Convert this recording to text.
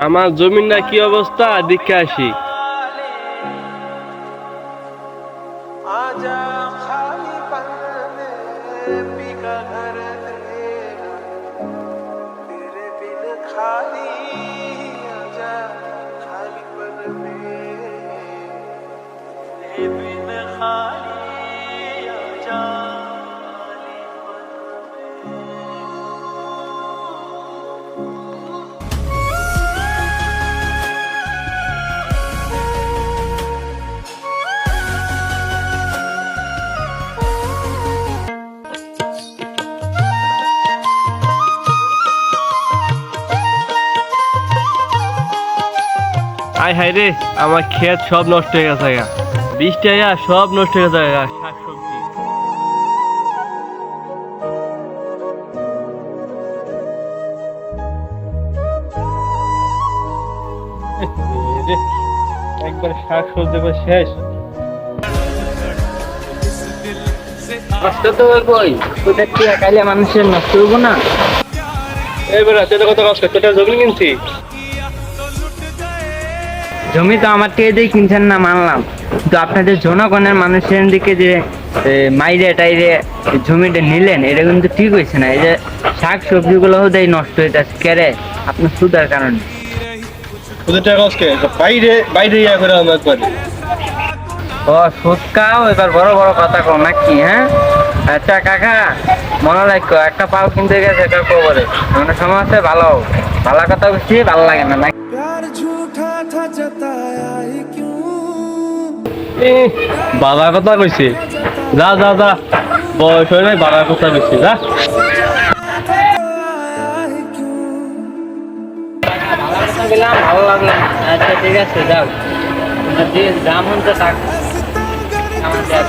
আমার জমিনটা কি অবস্থা দেখে আসি। আয় হায় রে, আমার ক্ষেত সব নষ্ট হয়ে গেছে গা। বৃষ্টি আয়া সব নষ্ট হয়ে গেছে গা। শাকসবজি একবার শাকসবজি শেষ। কষ্ট তো কই তোদের কি একাইলে মানুষের নষ্ট হইব না? এবার তুই কত কষ্ট তোটা জমি কিনছি। জমি তো আমার থেকে দিয়ে কিনছেন না মানলাম, কিন্তু আপনাদের জনগণের মানুষের দিকে যে মাইরে টাইরে জমিটা নিলেন, এটা কিন্তু ঠিক হয়েছে না। এই যে শাক সবজিগুলো দেয় নষ্ট হইতেছে কেরে আপনার সুদার কারণে। তোদের টাকা আজকে বাইরে বাইরে ইয়া করে আমরা একবারে। ও সুদকাও এবার বড় বড় কথা কও নাকি? হ্যাঁ আচ্ছা কাকা, মনে রাখো একটা পাও কিনতে গেছে এটা কবরে, মানে সমাজে ভালো ভালো কথা বলছি ভালো লাগে না নাকি? বাবা কথা কইছে, যা যা যা, বয়স হয় নাই, বাবার কথা কইছে, যা। ভালো কথা বললাম, ভালো লাগলো। আচ্ছা ঠিক আছে যাও, দাম হচ্ছে থাক আমাদের।